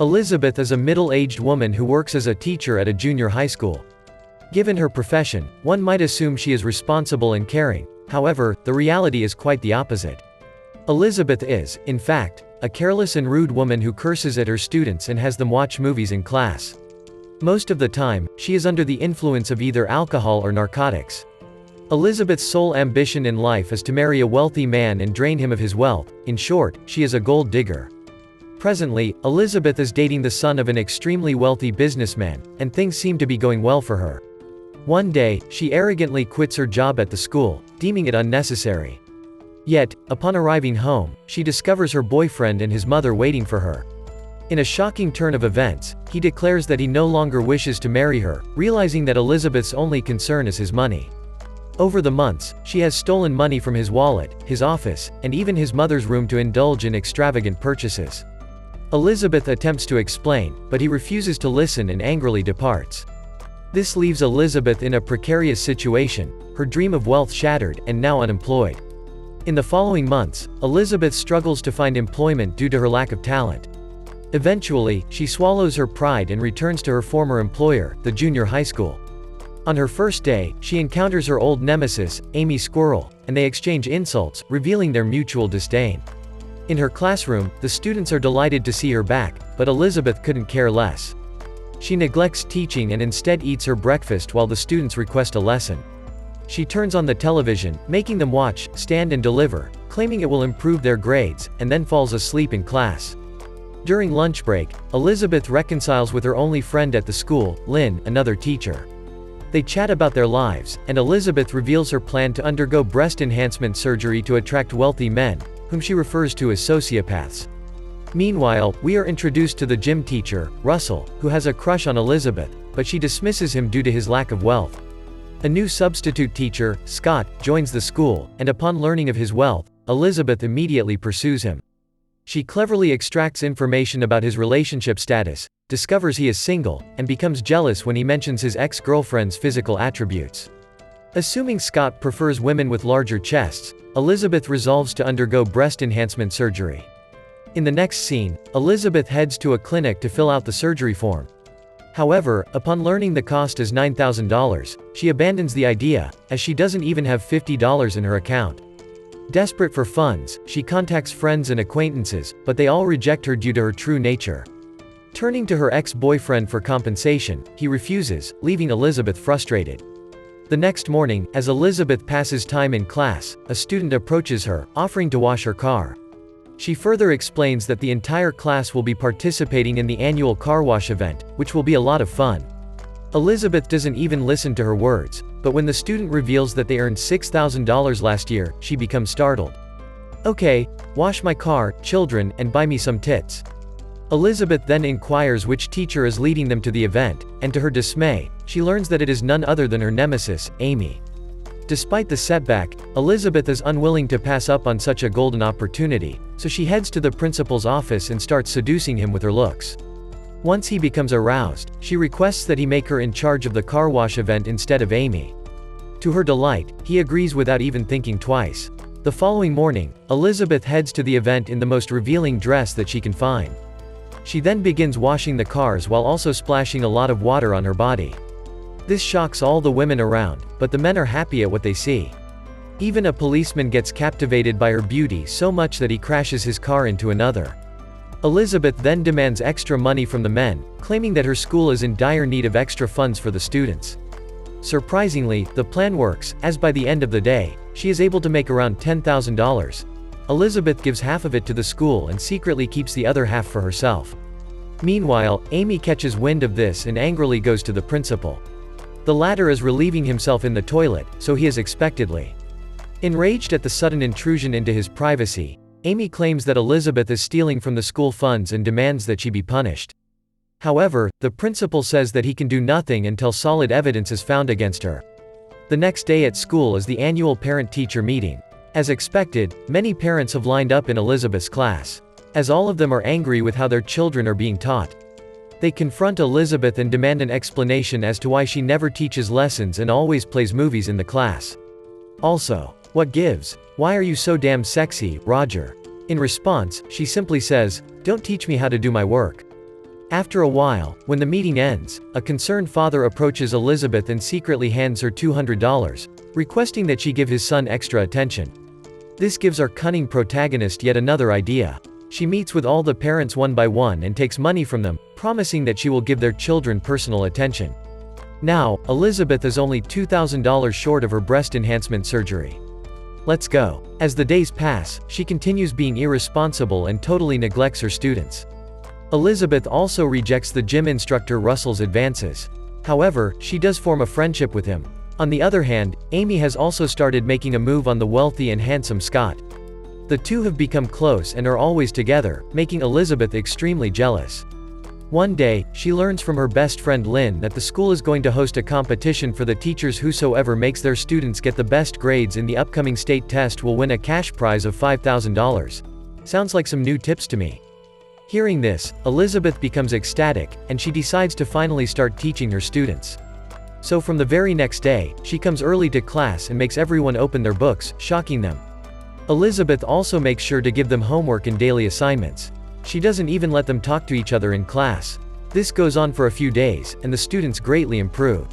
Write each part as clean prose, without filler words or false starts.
Elizabeth is a middle-aged woman who works as a teacher at a junior high school. Given her profession, one might assume she is responsible and caring. However, the reality is quite the opposite. Elizabeth is, in fact, a careless and rude woman who curses at her students and has them watch movies in class. Most of the time, she is under the influence of either alcohol or narcotics. Elizabeth's sole ambition in life is to marry a wealthy man and drain him of his wealth. In short, she is a gold digger. Presently, Elizabeth is dating the son of an extremely wealthy businessman, and things seem to be going well for her. One day, she arrogantly quits her job at the school, deeming it unnecessary. Yet, upon arriving home, she discovers her boyfriend and his mother waiting for her. In a shocking turn of events, he declares that he no longer wishes to marry her, realizing that Elizabeth's only concern is his money. Over the months, she has stolen money from his wallet, his office, and even his mother's room to indulge in extravagant purchases. Elizabeth attempts to explain, but he refuses to listen and angrily departs. This leaves Elizabeth in a precarious situation, her dream of wealth shattered, and now unemployed. In the following months, Elizabeth struggles to find employment due to her lack of talent. Eventually, she swallows her pride and returns to her former employer, the junior high school. On her first day, she encounters her old nemesis, Amy Squirrel, and they exchange insults, revealing their mutual disdain. In her classroom, the students are delighted to see her back, but Elizabeth couldn't care less. She neglects teaching and instead eats her breakfast while the students request a lesson. She turns on the television, making them watch Stand and Deliver, claiming it will improve their grades, and then falls asleep in class. During lunch break, Elizabeth reconciles with her only friend at the school, Lynn, another teacher. They chat about their lives, and Elizabeth reveals her plan to undergo breast enhancement surgery to attract wealthy men, whom she refers to as sociopaths. Meanwhile, we are introduced to the gym teacher, Russell, who has a crush on Elizabeth, but she dismisses him due to his lack of wealth. A new substitute teacher, Scott, joins the school, and upon learning of his wealth, Elizabeth immediately pursues him. She cleverly extracts information about his relationship status, discovers he is single, and becomes jealous when he mentions his ex-girlfriend's physical attributes. Assuming Scott prefers women with larger chests, Elizabeth resolves to undergo breast enhancement surgery. In the next scene, Elizabeth heads to a clinic to fill out the surgery form. However, upon learning the cost is $9,000, she abandons the idea, as she doesn't even have $50 in her account. Desperate for funds, she contacts friends and acquaintances, but they all reject her due to her true nature. Turning to her ex-boyfriend for compensation, he refuses, leaving Elizabeth frustrated. The next morning, as Elizabeth passes time in class, a student approaches her, offering to wash her car. She further explains that the entire class will be participating in the annual car wash event, which will be a lot of fun. Elizabeth doesn't even listen to her words, but when the student reveals that they earned $6,000 last year, she becomes startled. "Okay, wash my car, children, and buy me some tits." Elizabeth then inquires which teacher is leading them to the event, and to her dismay, she learns that it is none other than her nemesis, Amy. Despite the setback, Elizabeth is unwilling to pass up on such a golden opportunity, so she heads to the principal's office and starts seducing him with her looks. Once he becomes aroused, she requests that he make her in charge of the car wash event instead of Amy. To her delight, he agrees without even thinking twice. The following morning, Elizabeth heads to the event in the most revealing dress that she can find. She then begins washing the cars while also splashing a lot of water on her body. This shocks all the women around, but the men are happy at what they see. Even a policeman gets captivated by her beauty so much that he crashes his car into another. Elizabeth then demands extra money from the men, claiming that her school is in dire need of extra funds for the students. Surprisingly, the plan works, as by the end of the day, she is able to make around $10,000. Elizabeth gives half of it to the school and secretly keeps the other half for herself. Meanwhile, Amy catches wind of this and angrily goes to the principal. The latter is relieving himself in the toilet, so he is expectedly. Enraged at the sudden intrusion into his privacy, Amy claims that Elizabeth is stealing from the school funds and demands that she be punished. However, the principal says that he can do nothing until solid evidence is found against her. The next day at school is the annual parent-teacher meeting. As expected, many parents have lined up in Elizabeth's class, as all of them are angry with how their children are being taught. They confront Elizabeth and demand an explanation as to why she never teaches lessons and always plays movies in the class. Also, what gives? Why are you so damn sexy, Roger? In response, she simply says, "Don't teach me how to do my work." After a while, when the meeting ends, a concerned father approaches Elizabeth and secretly hands her $200, requesting that she give his son extra attention. This gives our cunning protagonist yet another idea. She meets with all the parents one by one and takes money from them, promising that she will give their children personal attention. Now, Elizabeth is only $2,000 short of her breast enhancement surgery. Let's go. As the days pass, she continues being irresponsible and totally neglects her students. Elizabeth also rejects the gym instructor Russell's advances. However, she does form a friendship with him. On the other hand, Amy has also started making a move on the wealthy and handsome Scott. The two have become close and are always together, making Elizabeth extremely jealous. One day, she learns from her best friend Lynn that the school is going to host a competition for the teachers. Whosoever makes their students get the best grades in the upcoming state test will win a cash prize of $5,000. Sounds like some new tips to me. Hearing this, Elizabeth becomes ecstatic, and she decides to finally start teaching her students. So from the very next day, she comes early to class and makes everyone open their books, shocking them. Elizabeth also makes sure to give them homework and daily assignments. She doesn't even let them talk to each other in class. This goes on for a few days, and the students greatly improve.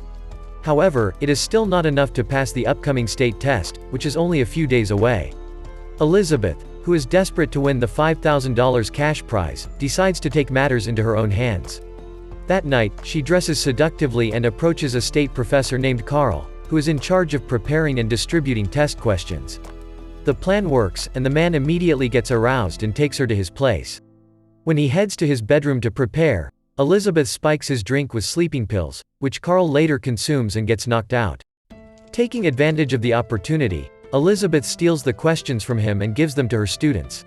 However, it is still not enough to pass the upcoming state test, which is only a few days away. Elizabeth, who is desperate to win the $5,000 cash prize, decides to take matters into her own hands. That night, she dresses seductively and approaches a state professor named Carl, who is in charge of preparing and distributing test questions. The plan works, and the man immediately gets aroused and takes her to his place. When he heads to his bedroom to prepare, Elizabeth spikes his drink with sleeping pills, which Carl later consumes and gets knocked out. Taking advantage of the opportunity, Elizabeth steals the questions from him and gives them to her students.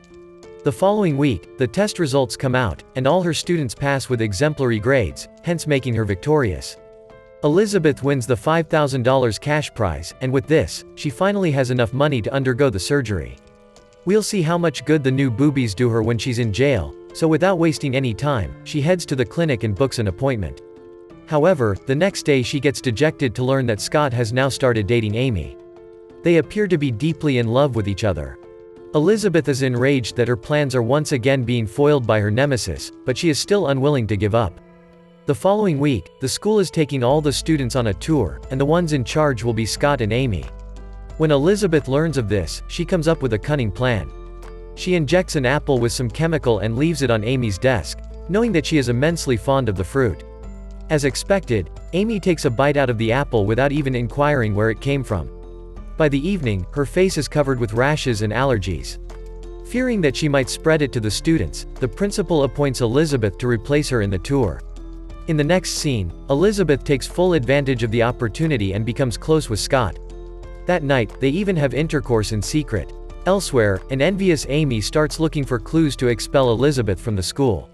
The following week, the test results come out, and all her students pass with exemplary grades, hence making her victorious. Elizabeth wins the $5,000 cash prize, and with this, she finally has enough money to undergo the surgery. We'll see how much good the new boobies do her when she's in jail, so without wasting any time, she heads to the clinic and books an appointment. However, the next day she gets dejected to learn that Scott has now started dating Amy. They appear to be deeply in love with each other. Elizabeth is enraged that her plans are once again being foiled by her nemesis, but she is still unwilling to give up. The following week, the school is taking all the students on a tour, and the ones in charge will be Scott and Amy. When Elizabeth learns of this, she comes up with a cunning plan. She injects an apple with some chemical and leaves it on Amy's desk, knowing that she is immensely fond of the fruit. As expected, Amy takes a bite out of the apple without even inquiring where it came from. By the evening, her face is covered with rashes and allergies. Fearing that she might spread it to the students, the principal appoints Elizabeth to replace her in the tour. In the next scene, Elizabeth takes full advantage of the opportunity and becomes close with Scott. That night, they even have intercourse in secret. Elsewhere, an envious Amy starts looking for clues to expel Elizabeth from the school.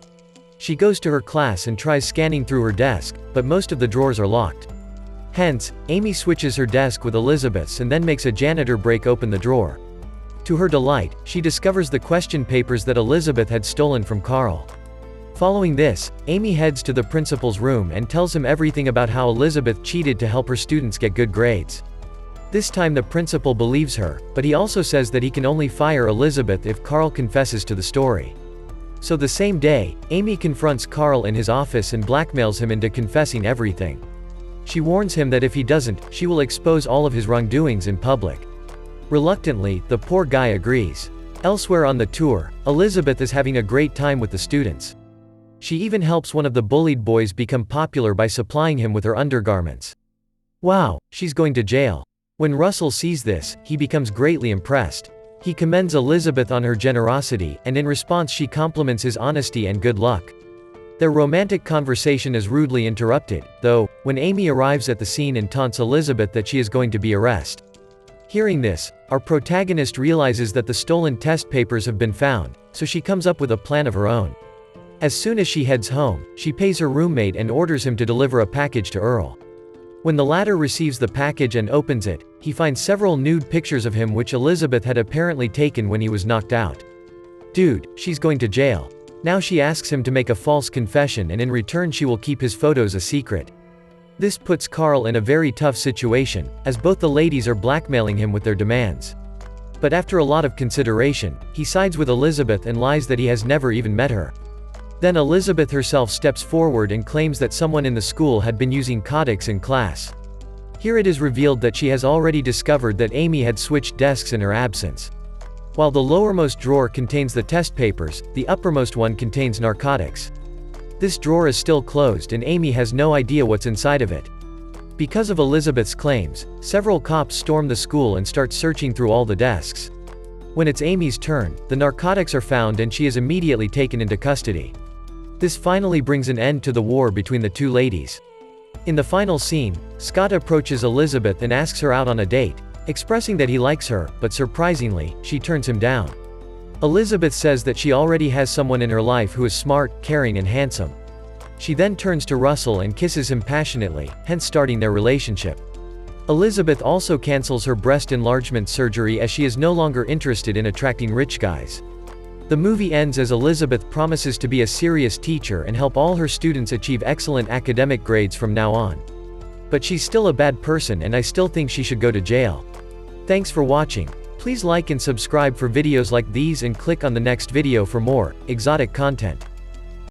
She goes to her class and tries scanning through her desk, but most of the drawers are locked. Hence, Amy switches her desk with Elizabeth's and then makes a janitor break open the drawer. To her delight, she discovers the question papers that Elizabeth had stolen from Carl. Following this, Amy heads to the principal's room and tells him everything about how Elizabeth cheated to help her students get good grades. This time the principal believes her, but he also says that he can only fire Elizabeth if Carl confesses to the story. So the same day, Amy confronts Carl in his office and blackmails him into confessing everything. She warns him that if he doesn't, she will expose all of his wrongdoings in public. Reluctantly, the poor guy agrees. Elsewhere on the tour, Elizabeth is having a great time with the students. She even helps one of the bullied boys become popular by supplying him with her undergarments. Wow, she's going to jail. When Russell sees this, he becomes greatly impressed. He commends Elizabeth on her generosity, and in response she compliments his honesty and good luck. Their romantic conversation is rudely interrupted, though, when Amy arrives at the scene and taunts Elizabeth that she is going to be arrested. Hearing this, our protagonist realizes that the stolen test papers have been found, so she comes up with a plan of her own. As soon as she heads home, she pays her roommate and orders him to deliver a package to Earl. When the latter receives the package and opens it, he finds several nude pictures of him which Elizabeth had apparently taken when he was knocked out. Dude, she's going to jail. Now she asks him to make a false confession, and in return she will keep his photos a secret. This puts Carl in a very tough situation, as both the ladies are blackmailing him with their demands. But after a lot of consideration, he sides with Elizabeth and lies that he has never even met her. Then Elizabeth herself steps forward and claims that someone in the school had been using Codex in class. Here it is revealed that she has already discovered that Amy had switched desks in her absence. While the lowermost drawer contains the test papers, the uppermost one contains narcotics. This drawer is still closed and Amy has no idea what's inside of it. Because of Elizabeth's claims, several cops storm the school and start searching through all the desks. When it's Amy's turn, the narcotics are found and she is immediately taken into custody. This finally brings an end to the war between the two ladies. In the final scene, Scott approaches Elizabeth and asks her out on a date, expressing that he likes her, but surprisingly, she turns him down. Elizabeth says that she already has someone in her life who is smart, caring and handsome. She then turns to Russell and kisses him passionately, hence starting their relationship. Elizabeth also cancels her breast enlargement surgery as she is no longer interested in attracting rich guys. The movie ends as Elizabeth promises to be a serious teacher and help all her students achieve excellent academic grades from now on. But she's still a bad person and I still think she should go to jail. Thanks for watching. Please like and subscribe for videos like these and click on the next video for more exotic content.